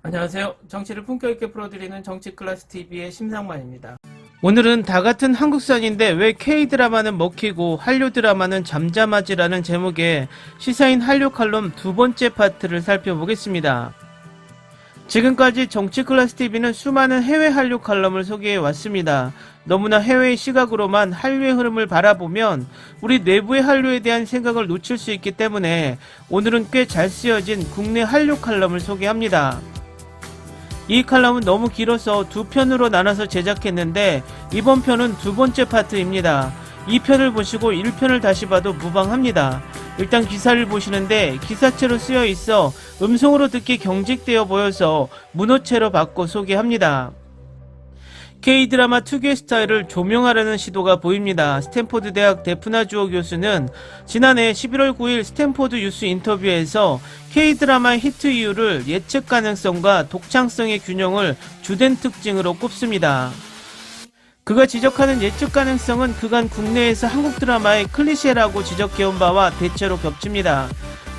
안녕하세요. 정치를 품격 있게 풀어드리는 정치클래스TV의 심상만입니다. 오늘은 다 같은 한국산인데 왜 K드라마는 먹히고 한류 드라마는 잠잠하지라는 제목의 시사인 한류 칼럼 두 번째 파트를 살펴보겠습니다. 지금까지 정치클래스TV는 수많은 해외 한류 칼럼을 소개해 왔습니다. 너무나 해외의 시각으로만 한류의 흐름을 바라보면 우리 내부의 한류에 대한 생각을 놓칠 수 있기 때문에 오늘은 꽤 잘 쓰여진 국내 한류 칼럼을 소개합니다. 이 칼럼은 너무 길어서 두 편으로 나눠서 제작했는데 이번 편은 두 번째 파트입니다. 2편을 보시고 1편을 다시 봐도 무방합니다. 일단 기사를 보시는데 기사체로 쓰여 있어 음성으로 듣기 경직되어 보여서 문어체로 바꿔 소개합니다. K드라마 특유의 스타일을 조명하려는 시도가 보입니다. 스탠포드 대학 데프나 주어 교수는 지난해 11월 9일 스탠포드 뉴스 인터뷰에서 K드라마의 히트 이유를 예측 가능성과 독창성의 균형을 주된 특징으로 꼽습니다. 그가 지적하는 예측 가능성은 그간 국내에서 한국 드라마의 클리셰라고 지적해온 바와 대체로 겹칩니다.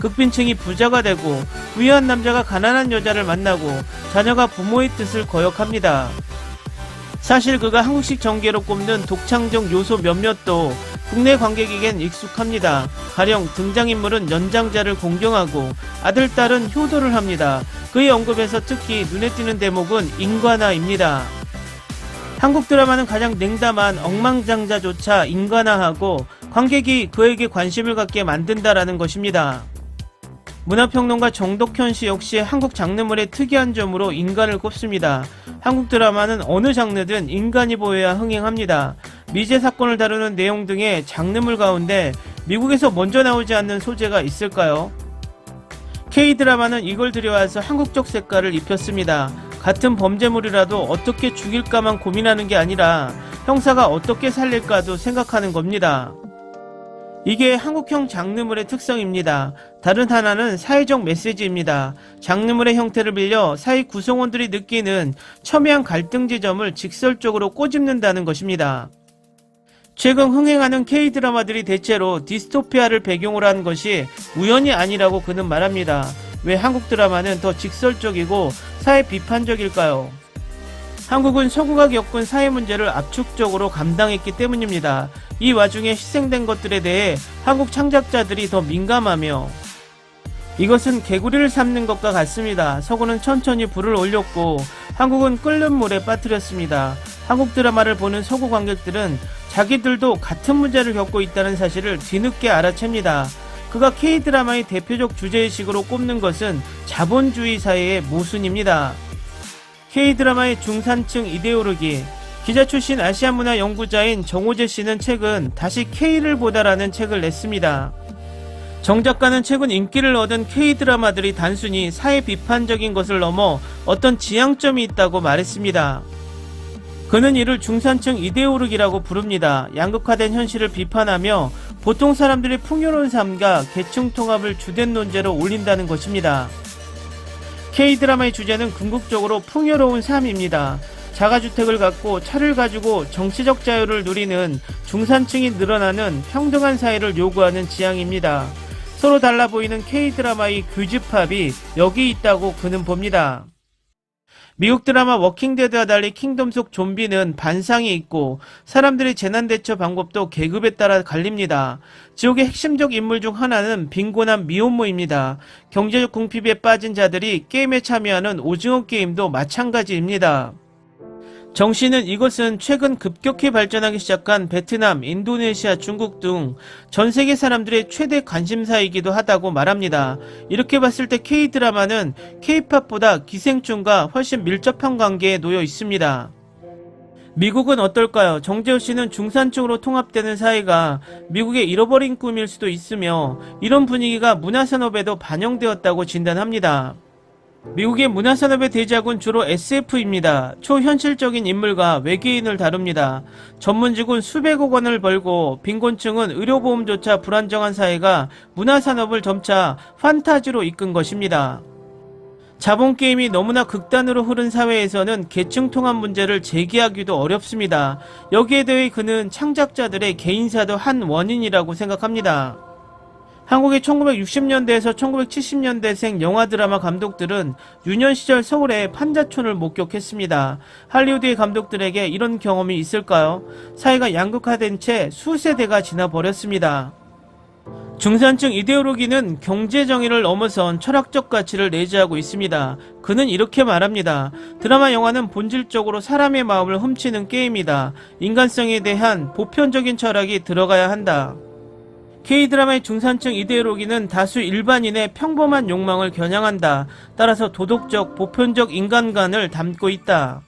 극빈층이 부자가 되고 부유한 남자가 가난한 여자를 만나고 자녀가 부모의 뜻을 거역합니다. 사실 그가 한국식 전개로 꼽는 독창적 요소 몇몇도 국내 관객에겐 익숙합니다. 가령 등장인물은 연장자를 공경하고 아들, 딸은 효도를 합니다. 그의 언급에서 특히 눈에 띄는 대목은 인관화입니다. 한국 드라마는 가장 냉담한 억만장자조차 인간화하고 관객이 그에게 관심을 갖게 만든다라는 것입니다. 문화평론가 정덕현 씨 역시 한국 장르물의 특이한 점으로 인간을 꼽습니다. 한국 드라마는 어느 장르든 인간이 보여야 흥행합니다. 미제 사건을 다루는 내용 등의 장르물 가운데 미국에서 먼저 나오지 않는 소재가 있을까요? K드라마는 이걸 들여와서 한국적 색깔을 입혔습니다. 같은 범죄물이라도 어떻게 죽일까만 고민하는 게 아니라 형사가 어떻게 살릴까도 생각하는 겁니다. 이게 한국형 장르물의 특성입니다. 다른 하나는 사회적 메시지입니다. 장르물의 형태를 빌려 사회 구성원들이 느끼는 첨예한 갈등 지점을 직설적으로 꼬집는다는 것입니다. 최근 흥행하는 K드라마들이 대체로 디스토피아를 배경으로 한 것이 우연이 아니라고 그는 말합니다. 왜 한국 드라마는 더 직설적이고 사회 비판적일까요? 한국은 서구가 겪은 사회 문제를 압축적으로 감당했기 때문입니다. 이 와중에 희생된 것들에 대해 한국 창작자들이 더 민감하며 이것은 개구리를 삶는 것과 같습니다. 서구는 천천히 불을 올렸고 한국은 끓는 물에 빠뜨렸습니다. 한국 드라마를 보는 서구 관객들은 자기들도 같은 문제를 겪고 있다는 사실을 뒤늦게 알아챕니다. 그가 K드라마의 대표적 주제의식으로 꼽는 것은 자본주의 사회의 모순입니다. K드라마의 중산층 이데올로기. 기자 출신 아시아문화 연구자인 정호재 씨는 최근 다시 K를 보다라는 책을 냈습니다. 정 작가는 최근 인기를 얻은 K드라마들이 단순히 사회 비판적인 것을 넘어 어떤 지향점이 있다고 말했습니다. 그는 이를 중산층 이데올로기라고 부릅니다. 양극화된 현실을 비판하며 보통 사람들의 풍요로운 삶과 계층 통합을 주된 논제로 올린다는 것입니다. K드라마의 주제는 궁극적으로 풍요로운 삶입니다. 자가주택을 갖고 차를 가지고 정치적 자유를 누리는 중산층이 늘어나는 평등한 사회를 요구하는 지향입니다. 서로 달라 보이는 K드라마의 교집합이 여기 있다고 그는 봅니다. 미국 드라마 워킹데드와 달리 킹덤 속 좀비는 반상이 있고 사람들의 재난 대처 방법도 계급에 따라 갈립니다. 지옥의 핵심적 인물 중 하나는 빈곤한 미혼모입니다. 경제적 궁핍에 빠진 자들이 게임에 참여하는 오징어 게임도 마찬가지입니다. 정 씨는 이것은 최근 급격히 발전하기 시작한 베트남, 인도네시아, 중국 등 전 세계 사람들의 최대 관심사이기도 하다고 말합니다. 이렇게 봤을 때 K드라마는 K팝보다 기생충과 훨씬 밀접한 관계에 놓여 있습니다. 미국은 어떨까요? 정재호 씨는 중산층으로 통합되는 사회가 미국의 잃어버린 꿈일 수도 있으며 이런 분위기가 문화산업에도 반영되었다고 진단합니다. 미국의 문화산업의 대작은 주로 SF입니다. 초현실적인 인물과 외계인을 다룹니다. 전문직은 수백억 원을 벌고 빈곤층은 의료보험조차 불안정한 사회가 문화산업을 점차 판타지로 이끈 것입니다. 자본게임이 너무나 극단으로 흐른 사회에서는 계층 통합 문제를 제기하기도 어렵습니다. 여기에 대해 그는 창작자들의 개인사도 한 원인이라고 생각합니다. 한국의 1960년대에서 1970년대생 영화 드라마 감독들은 유년 시절 서울의 판자촌을 목격했습니다. 할리우드의 감독들에게 이런 경험이 있을까요? 사회가 양극화된 채 수세대가 지나버렸습니다. 중산층 이데올로기는 경제 정의를 넘어선 철학적 가치를 내재하고 있습니다. 그는 이렇게 말합니다. 드라마 영화는 본질적으로 사람의 마음을 훔치는 게임이다. 인간성에 대한 보편적인 철학이 들어가야 한다. K드라마의 중산층 이데올로기는 다수 일반인의 평범한 욕망을 겨냥한다. 따라서 도덕적, 보편적 인간관을 담고 있다.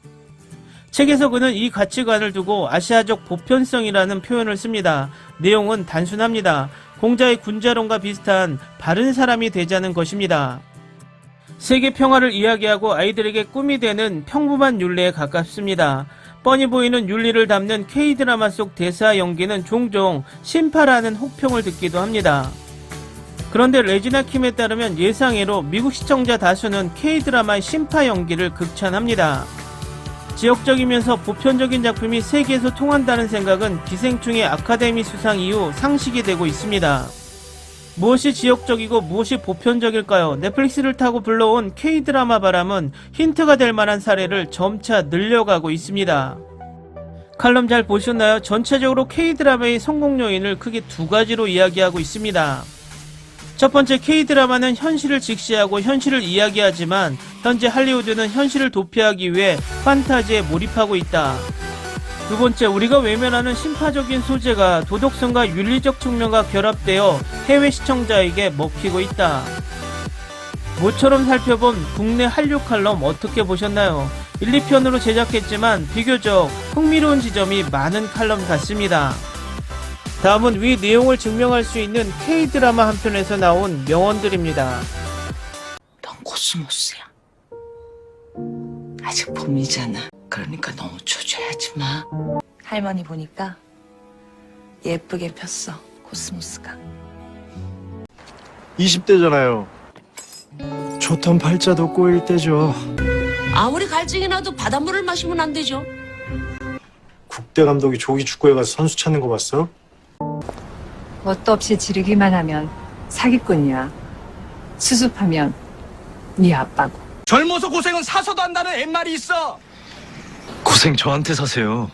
책에서 그는 이 가치관을 두고 아시아적 보편성이라는 표현을 씁니다. 내용은 단순합니다. 공자의 군자론과 비슷한 바른 사람이 되자는 것입니다. 세계 평화를 이야기하고 아이들에게 꿈이 되는 평범한 윤리에 가깝습니다. 뻔히 보이는 윤리를 담는 K드라마 속 대사 연기는 종종 신파라는 혹평을 듣기도 합니다. 그런데 레지나 킴에 따르면 예상외로 미국 시청자 다수는 K드라마의 신파 연기를 극찬합니다. 지역적이면서 보편적인 작품이 세계에서 통한다는 생각은 기생충의 아카데미 수상 이후 상식이 되고 있습니다. 무엇이 지역적이고 무엇이 보편적일까요? 넷플릭스를 타고 불러온 K드라마 바람은 힌트가 될 만한 사례를 점차 늘려가고 있습니다. 칼럼 잘 보셨나요? 전체적으로 K드라마의 성공 요인을 크게 두 가지로 이야기하고 있습니다. 첫 번째, K드라마는 현실을 직시하고 현실을 이야기하지만 현재 할리우드는 현실을 도피하기 위해 판타지에 몰입하고 있다. 두 번째, 우리가 외면하는 신파적인 소재가 도덕성과 윤리적 측면과 결합되어 해외 시청자에게 먹히고 있다. 모처럼 살펴본 국내 한류 칼럼 어떻게 보셨나요? 1, 2편으로 제작했지만 비교적 흥미로운 지점이 많은 칼럼 같습니다. 다음은 위 내용을 증명할 수 있는 K드라마 한 편에서 나온 명언들입니다. 넌 코스모스야. 아직 봄이잖아. 그러니까 너무 초조해하지 마. 할머니 보니까 예쁘게 폈어, 코스모스가. 20대잖아요. 좋던 팔자도 꼬일 때죠. 아무리 갈증이 나도 바닷물을 마시면 안 되죠. 국대 감독이 조기 축구에 가서 선수 찾는 거 봤어? 뭣도 없이 지르기만 하면 사기꾼이야. 수습하면 네 아빠고. 젊어서 고생은 사서도 한다는 옛말이 있어. 고생 저한테 사세요.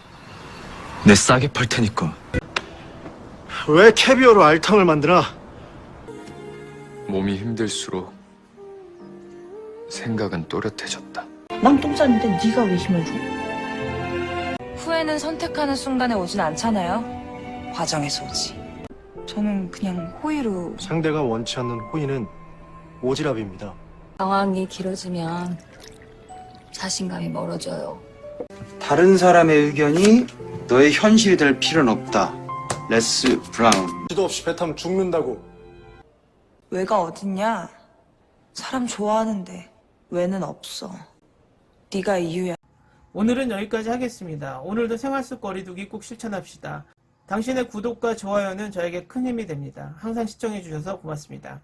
내 싸게 팔 테니까. 왜 캐비어로 알탕을 만드나? 몸이 힘들수록 생각은 또렷해졌다. 난 똥 쌌는데 네가 왜 힘을 줘? 후회는 선택하는 순간에 오진 않잖아요. 과정에서 오지. 저는 그냥 호의로. 상대가 원치 않는 호의는 오지랖입니다. 상황이 길어지면 자신감이 멀어져요. 다른 사람의 의견이 너의 현실이 될 필요는 없다. 레스 브라운. 지도 없이 배 타면 죽는다고. 왜가 어딨냐? 사람 좋아하는데 왜는 없어. 네가 이유야. 오늘은 여기까지 하겠습니다. 오늘도 생활 속 거리두기 꼭 실천합시다. 당신의 구독과 좋아요는 저에게 큰 힘이 됩니다. 항상 시청해주셔서 고맙습니다.